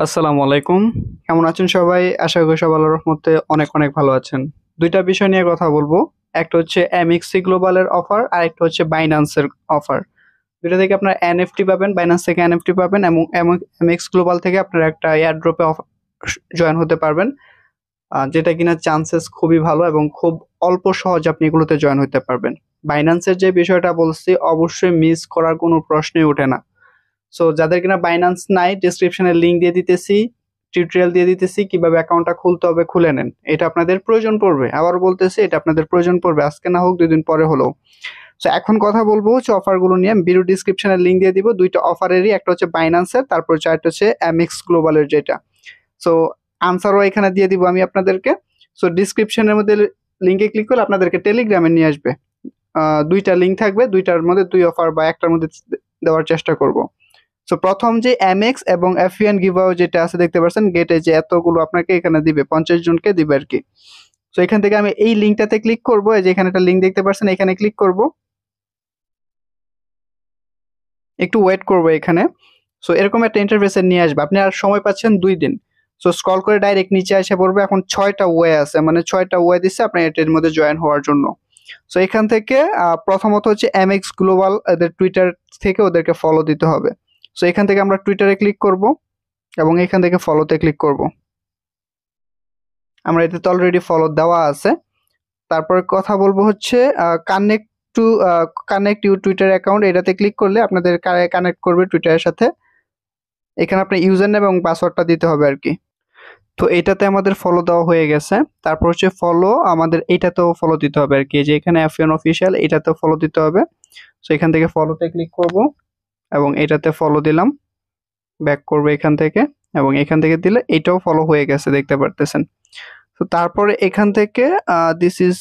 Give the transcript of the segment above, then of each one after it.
আসসালামু আলাইকুম। কেমন আছেন সবাই? আশা করি সবাই আল্লাহর রহমতে অনেক অনেক ভালো আছেন। ২ টা বিষয় নিয়ে কথা বলবো। একটা হচ্ছে এমএক্সি গ্লোবালের অফার, আরেকটা হচ্ছে বাইন্যান্সের অফার। ২ টা থেকে আপনারা এনএফটি পাবেন, বাইন্যান্স থেকে এনএফটি পাবেন এবং এমএক্স গ্লোবাল থেকে আপনারা একটা এয়ারড্রপে জয়েন হতে পারবেন। যেটা কিনা চান্সেস খুবই ভালো এবং খুব অল্প সহজে আপনি এগুলোতে জয়েন হতে পারবেন। বাইন্যান্সের যে বিষয়টা বলছি অবশ্যই মিস করার কোনো প্রশ্নই ওঠে না। সো যাদের কিনা বাইন্যান্স নাই, ডেসক্রিপশনে লিংক দিয়ে দিতেছি, টিউটোরিয়াল দিয়ে দিতেছি কিভাবে অ্যাকাউন্টটা খুলতে হবে, খুলে নেন। এটা আপনাদের প্রয়োজন পড়বে, আবার বলতেছি এটা আপনাদের প্রয়োজন পড়বে, আজকে না হোক 2 দিন পরে হলেও। সো এখন কথা বলবো হচ্ছে অফারগুলো নিয়ে। আমি ভিডিও ডিসক্রিপশনে লিংক দিয়ে দিব 2টা অফারেরই, একটা হচ্ছে বাইন্যান্সের, তারপর হচ্ছে আরেকটা হচ্ছে এমএক্স গ্লোবালের যেটা। সো আনসারও এখানে দিয়ে দিব আমি আপনাদেরকে। সো ডিসক্রিপশনের মধ্যে লিংকে ক্লিক করলে আপনাদেরকে টেলিগ্রামে নিয়ে আসবে। 2টা লিংক থাকবে, 2টার মধ্যে 2 অফার বা একটার মধ্যে দেওয়ার চেষ্টা করব। সো প্রথম যে এমএক্স এবং এফিএন গিভআওয়ে যেটা আছে দেখতে পাচ্ছেন গেটে, যে এতগুলো আপনাকে এখানে দিবে, 50 জনকে দিবে আর কি। সো এখান থেকে আমি এই লিংকটাতে ক্লিক করব, এই যে এখানে একটা লিংক দেখতে পাচ্ছেন, এখানে ক্লিক করব, একটু ওয়েট করব এখানে। সো এরকম একটা ইন্টারফেসে নিয়ে আসবে, আপনি আর সময় পাচ্ছেন 2 দিন। সো স্ক্রল করে ডাইরেক্ট নিচে এসে পড়বে, এখন 6টা ওয়ে আছে, মানে 6টা ওয়ে দিচ্ছে আপনার এটার মধ্যে জয়েন হওয়ার জন্য। সো এখান থেকে প্রথমত হচ্ছে এমএক্স গ্লোবাল, এদের টুইটার থেকে ওদেরকে ফলো দিতে হবে। সো এখান থেকে আমরা টুইটারে ক্লিক করব এবং এখান থেকে ফলোতে ক্লিক করব। আমরা এতে তো অলরেডি ফলো দেওয়া আছে। তারপরে কথা বলবো হচ্ছে connect to connect you Twitter account, এটাতে ক্লিক করলে আপনাদের কানেক্ট করবে টুইটারের সাথে। এখানে আপনার ইউজার নেম এবং পাসওয়ার্ডটা দিতে হবে আর কি। তো এটাতে আমাদের ফলো দেওয়া হয়ে গেছে। তারপর হচ্ছে ফলো, আমাদের এটাতেও ফলো দিতে হবে আর কি, যে এখানে এফএন অফিসিয়াল, এটাতেও ফলো দিতে হবে। সো এখান থেকে ফলোতে ক্লিক করব এবং এটাতে ফলো দিলাম, ব্যাক করব এখান থেকে, এবং এখান থেকে দিলে এটাও ফলো হয়ে গেছে দেখতে পারতেছেন। তো তারপরে এখান থেকে দিস ইজ,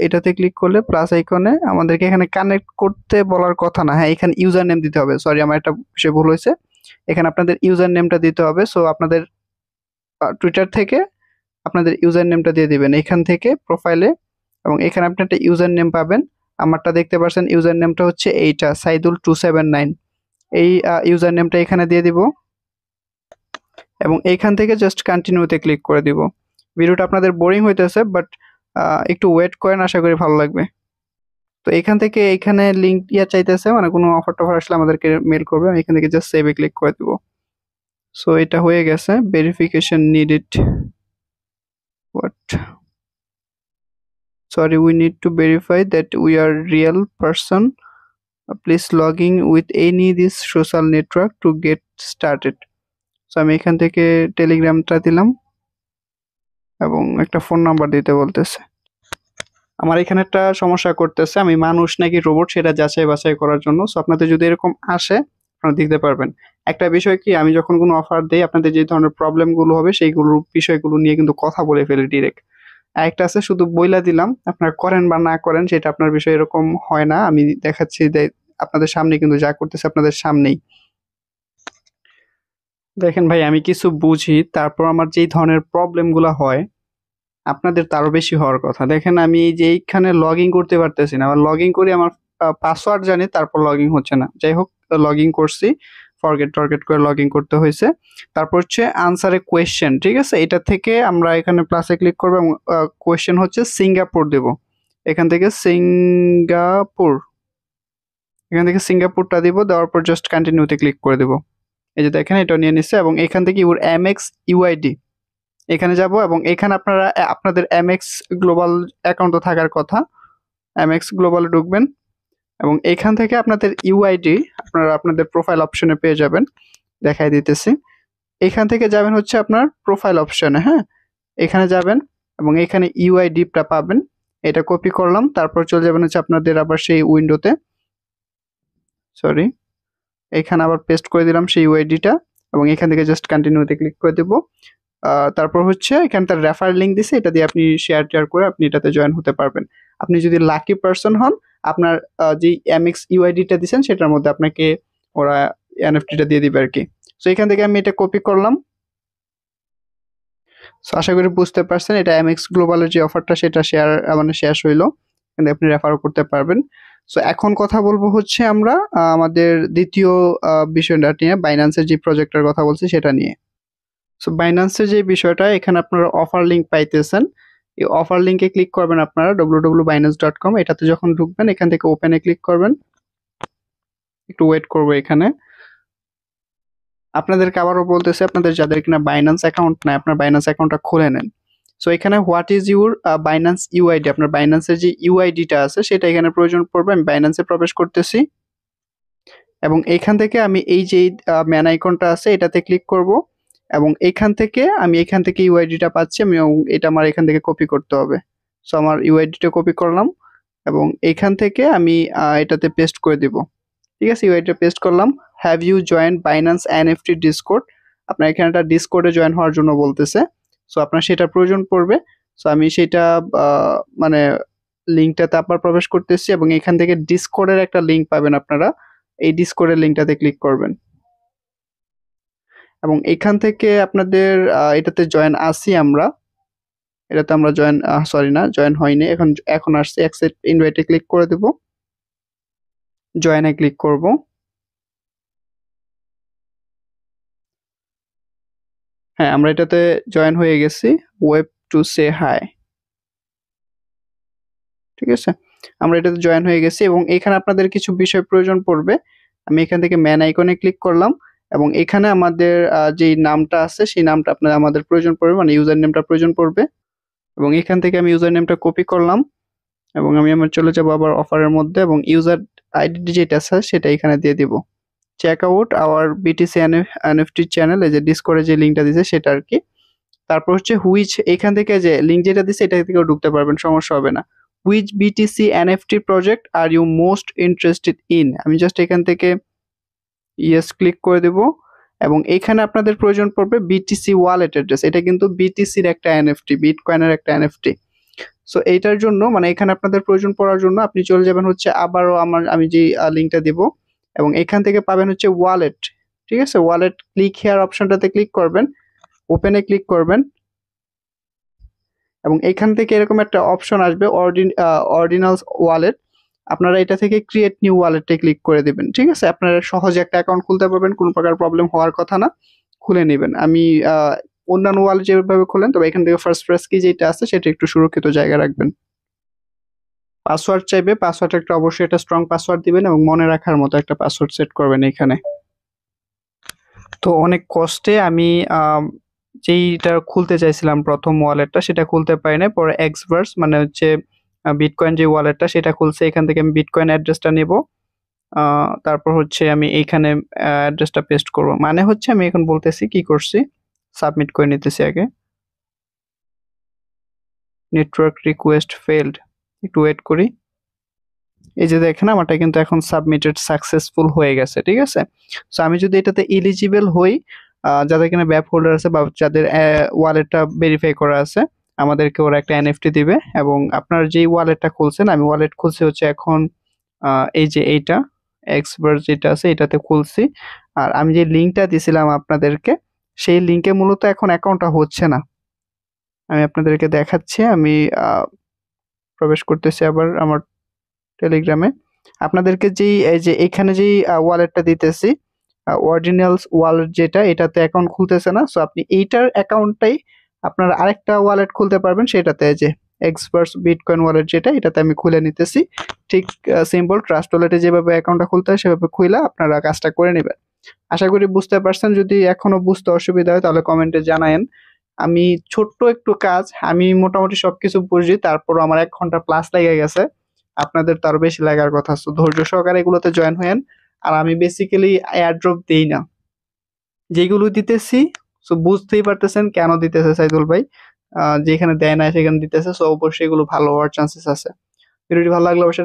এটাতে ক্লিক করলে প্লাস আইকনে আমাদেরকে এখানে কানেক্ট করতে বলার কথা না, হ্যাঁ এখানে ইউজার নেম দিতে হবে। সরি, আমার একটা বিষয় ভুল হয়েছে, এখানে আপনাদের ইউজার নেমটা দিতে হবে। সো আপনাদের টুইটার থেকে আপনাদের ইউজার নেমটা দিয়ে দিবেন এখান থেকে প্রোফাইলে, এবং এখানে আপনি একটা ইউজার নেম পাবেন। আমারটা দেখতে পাচ্ছেন, ইউজার নেমটা হচ্ছে এইটা, সাইদুল279। এই ইউজার নেমটা এখানে দিয়ে দিব এবং এইখান থেকে জাস্ট কন্টিনিউতে ক্লিক করে দিব। ভিডিওটা আপনাদের বোরিং হইতেছে, বাট একটু ওয়েট করেন, আশা করি ভালো লাগবে। তো এখান থেকে এখানে লিঙ্ক চাইতেছে, মানে কোনো অফার টফার আসলে আমাদেরকে মেল করবে, আমি এখান থেকে জাস্ট সেভে ক্লিক করে দিব। সো এটা হয়ে গেছে, verification needed, what, sorry, we need to verify that we are real person, please log in with any this social network to get started. So আমি এখান থেকে টেলিগ্রামটা দিলাম এবং একটা ফোন নাম্বার দিতে বলতেছে। আমার এখানে একটা সমস্যা করতেছে, আমি মানুষ নাকি রোবট সেটা যাচাই বাছাই করার জন্য। সো আপনাদের যদি এরকম আসে আপনারা দেখতে পারবেন। একটা বিষয় কি, আমি যখন কোনো অফার দেই আপনাদের যে ধরনের প্রবলেমগুলো হবে সেইগুলো বিষয়গুলো নিয়ে কিন্তু কথা বলে ফেলি ডিরেক্ট। আরেকটা আছে, শুধু বইলা দিলাম, আপনারা করেন বা না করেন সেটা আপনার বিষয়, এরকম হয় না। আমি দেখাচ্ছি যে আপনাদের সামনে, কিন্তু যা করতেছে আপনাদের সামনেই। দেখেন ভাই, আমি কিছু বুঝি, তারপর আমার যেই ধরনের প্রবলেমগুলো হয় আপনাদের তারও বেশি হওয়ার কথা। দেখেন আমি এই যে এইখানে লগ ইন করতে পারতেছি না, আবার লগ ইন করি, আমার পাসওয়ার্ড জানি তারপর লগ ইন হচ্ছে না। যাই হোক, লগ ইন করছি, ফরগেট টরগেট করে লগ ইন করতে হয়েছে। তারপর হচ্ছে আনসার এ কোয়েশ্চেন, ঠিক আছে, এটা থেকে আমরা এখানে প্লাসে ক্লিক করবো এবং কোয়েশ্চেন হচ্ছে সিঙ্গাপুর দেব। এখান থেকে সিঙ্গাপুরটা দিব, দেওয়ার পর জাস্ট কন্টিনিউতে ক্লিক করে দেব। এই যে দেখেন এটা নিয়ে নিচ্ছে, এবং এখান থেকে ইউর এমএক্স ইউআইডি এখানে যাব, এবং এখানে আপনারা আপনাদের এমএক্স গ্লোবাল অ্যাকাউন্টও থাকার কথা। এমএক্স গ্লোবালে ঢুকবেন এবং এখান থেকে আপনাদের ইউআইডি আপনারা আপনাদের প্রোফাইল অপশনে পেয়ে যাবেন, দেখাই দিতেছি। এখান থেকে যাবেন হচ্ছে আপনার প্রোফাইল অপশনে, হ্যাঁ এখানে যাবেন এবং এখানে ইউআইডিটা পাবেন, এটা কপি করলাম। তারপর চলে যাবেন হচ্ছে আপনাদের আবার সেই উইন্ডোতে, সরি, এখানে আবার পেস্ট করে দিলাম সেই ইউআইডিটা, এবং এখান থেকে জাস্ট কন্টিনিউতে ক্লিক করে দেবো। তারপর হচ্ছে এখানে তার রেফার লিঙ্ক দিছে, এটা দিয়ে আপনি শেয়ার টেয়ার করে আপনি এটাতে জয়েন হতে পারবেন। আপনি যদি লাকি পারসন হন, আপনার যে এমএক্স ইউআইডিটা দিচ্ছেন সেটার মধ্যে আপনাকে ওরা এনএফটিটা দিয়ে দিবে আর কি। সো এখান থেকে আমি এটা কপি করলাম। সো আশা করি বুঝতে পারছেন, এটা এমএক্স গ্লোবালের যে অফারটা সেটা শেয়ার মানে শেষ হইলো, কিন্তু আপনি রেফারও করতে পারবেন। সো এখন কথা বলবো হচ্ছে আমরা আমাদের দ্বিতীয় বিষয়টা নিয়ে, বাইন্যান্সের যে প্রজেক্টের কথা বলছি সেটা নিয়ে। সো বাইন্যান্সের যে বিষয়টা, এখানে আপনারা অফার লিঙ্ক পাইতেছেন। এই অফার লিঙ্কে ক্লিক করবেন আপনারা www.binance.com। এটাতে যখন ঢুকবেন এখান থেকে ওপেনে ক্লিক করবেন। একটু ওয়েট করবো এখানে। আপনাদেরকে আবারও বলতেছে, আপনাদের যাদের কিনা বাইন্যান্স অ্যাকাউন্ট নাই, আপনার বাইন্যান্স অ্যাকাউন্টটা খুলে নেন। সো এখানে what is your Binance UID, আপনার বাইন্যান্সের যে ইউআইডিটা আছে সেটা এখানে প্রয়োজন পড়বে। আমি বাইন্যান্সে প্রবেশ করতেছি এবং এইখান থেকে আমি এই যে ম্যান আইকনটা আছে এটাতে ক্লিক করব এবং এখান থেকে ইউআইডিটা পাচ্ছি আমি, এটা আমার এখান থেকে কপি করতে হবে। সো আমার ইউআইডিটা কপি করলাম এবং এখান থেকে আমি এটাতে পেস্ট করে দিব। ঠিক আছে, ইউআইডিটা পেস্ট করলাম। Have you join Binance NFT Discord, আপনার এখানে একটা ডিসকর্ডে জয়েন হওয়ার জন্য বলতেছে। সো আপনার সেটা প্রয়োজন পড়বে। সো আমি সেটা মানে লিঙ্কটাতে আবার প্রবেশ করতেছি এবং এখান থেকে ডিসকর্ডের একটা লিঙ্ক পাবেন আপনারা, এই ডিসকর্ডের লিঙ্কটাতে ক্লিক করবেন এবং এখান থেকে আপনাদের এটাতে জয়েন আসি আমরা, এটাতে আমরা জয়েন জয়েন হয়নি, এখন আসছে। অ্যাকসেপ্ট ইনভাইটে ক্লিক করে দেব, জয়েনে ক্লিক করব। হ্যাঁ, আমরা এটাতে জয়েন হয়ে গেছি। ওয়েব টু সে হাই, ঠিক আছে, আমরা এটাতে জয়েন হয়ে গেছি এবং এখানে আপনাদের কিছু বিষয় প্রয়োজন পড়বে। আমি এখান থেকে ম্যান আইকনে ক্লিক করলাম এবং এখানে আমাদের যেই নামটা আছে সেই নামটা আমাদের প্রয়োজন পড়বে, মানে ইউজার নেমটা প্রয়োজন পড়বে এবং এখান থেকে আমি ইউজার নেমটা কপি করলাম এবং আমি আমার চলে যাব আবার অফারের মধ্যে এবং ইউজার আইডি যেটা আছে সেটা এখানে দিয়ে দিব। Check out our BTC NFT channel, এই যে ডিসকর্ডে যে লিঙ্কটা দিয়েছে সেটা আর কি। তারপর হচ্ছে হুইচ, এখান থেকে যে লিঙ্ক যেটা দিচ্ছে এটা থেকেও ঢুকতে পারবেন, সমস্যা হবে না। Which BTC NFT project are you most interested in, আমি জাস্ট এখান থেকে ইয়েস ক্লিক করে দেব এবং এখানে আপনাদের প্রয়োজন পড়বে বিটিসি ওয়ালেট অ্যাড্রেস। এটা কিন্তু বিটিসির একটা এনএফটি, বিটকয়েনের একটা এনএফটি। সো এইটার জন্য মানে এখানে আপনাদের প্রয়োজন পড়ার জন্য আপনি চলে যাবেন হচ্ছে আবারও আমি যে লিঙ্কটা দিব এবং এখান থেকে পাবেন হচ্ছে ওয়ালেট। ঠিক আছে, ওয়ালেট ক্লিক হেয়ার অপশনটাতে ক্লিক করবেন, ওপেনে ক্লিক করবেন এবং এখান থেকে এরকম একটা অপশন আসবে অর্ডিনালস ওয়ালেট। আপনারা এটা থেকে ক্রিয়েট নিউ ওয়ালেটে ক্লিক করে দেবেন। ঠিক আছে, আপনারা সহজে একটা অ্যাকাউন্ট খুলতে পারবেন, কোনো প্রকার প্রবলেম হওয়ার কথা না, খুলে নেবেন। আমি অন্যান্য ওয়ালেট যেভাবে খোলেন, তবে এখান থেকে ফার্স্ট প্রেস কি যেটা আছে সেটা একটু সুরক্ষিত জায়গায় রাখবেন। পাসওয়ার্ড চাইবে, পাসওয়ার্ড একটা অবশ্যই একটা স্ট্রং পাসওয়ার্ড দিবেন এবং মনে রাখার মতো একটা পাসওয়ার্ড সেট করবেন এখানে। তো অনেক কষ্টে আমি যেইটা খুলতে চাইছিলাম প্রথম ওয়ালেটটা সেটা খুলতে পারি না, পরে এক্সভার্স মানে হচ্ছে বিটকয়েন যে ওয়ালেটটা সেটা খুলছে। এখান থেকে আমি বিটকয়েন অ্যাড্রেসটা নেব, তারপর হচ্ছে আমি এইখানে অ্যাড্রেসটা পেস্ট করব। মানে হচ্ছে আমি এখন বলতেছি কি করছি, সাবমিট করে নিতেছি আগে। নেটওয়ার্ক রিকোয়েস্ট ফেলড, একটু ওয়েট করি। এই যে দেখেন আমারটা কিন্তু এখন সাবমিটেড সাকসেসফুল হয়ে গেছে। ঠিক আছে, সো আমি যদি এটাতে এলিজিবল হই, যাদের কিনা ব্যাপ হোল্ডার আছে বা যাদের ওয়ালেটটা ভেরিফাই করা আছে, আমাদেরকে ওরা একটা এনএফটি দিবে। এবং আপনার যেই ওয়ালেটটা খুলছেন, আমি ওয়ালেট খুলছি হচ্ছে এখন এই যে এইটা এক্সভার্স যেটা আছে এটাতে খুলছি। আর আমি যে লিঙ্কটা দিছিলাম আপনাদেরকে, সেই লিঙ্কে মূলত এখন অ্যাকাউন্টটা হচ্ছে না। আমি আপনাদেরকে দেখাচ্ছি, আমি প্রবেশ করতেছি আবার আমার টেলিগ্রামে। আপনাদেরকে এই যে এখানে যেই ওয়ালেটটা দিতেছি, অরিজিনালস ওয়ালেট যেটা, এটাতে অ্যাকাউন্ট খুলতেছে না। সো আপনি এইটার অ্যাকাউন্টটাই আপনারা আরেকটা ওয়ালেট খুলতে পারবেন, সেটাতে যে এক্সপার্টস বিটকয়েন ওয়ালেট যেটা, এটাতে আমি খুলে নিতেছি। ঠিক সিম্পল ট্রাস্ট ওয়ালেটে যেভাবে অ্যাকাউন্টটা খুলতে হয় সেভাবে খুলে আপনারা কাজটা করে নেবেন। আশা করি বুঝতে পারছেন। যদি এখনো বুঝতে অসুবিধা হয় তাহলে কমেন্টে জানায়েন। আমি ছোট্ট একটু কাজ, আমি মোটামুটি সবকিছু বুঝি, তারপরও আমার 1 ঘন্টা প্লাস লেগে গেছে। আপনাদের তো আরো বেশি লাগার কথা। তো ধৈর্য সহকারে এগুলোতে জয়েন হয়েন। আর আমি বেসিক্যালি এয়ারড্রপ দেই না, যেগুলো দিতেছি সো বুঝতেই পারতেছেন কেন দিতেছে সাইদুল ভাই, যেখানে দেয় না সেখানে দিতেছে। সো অবশ্যই এগুলো ভালো হওয়ার চান্সেস আছে। ভিডিওটি ভালো লাগলে অবশ্যই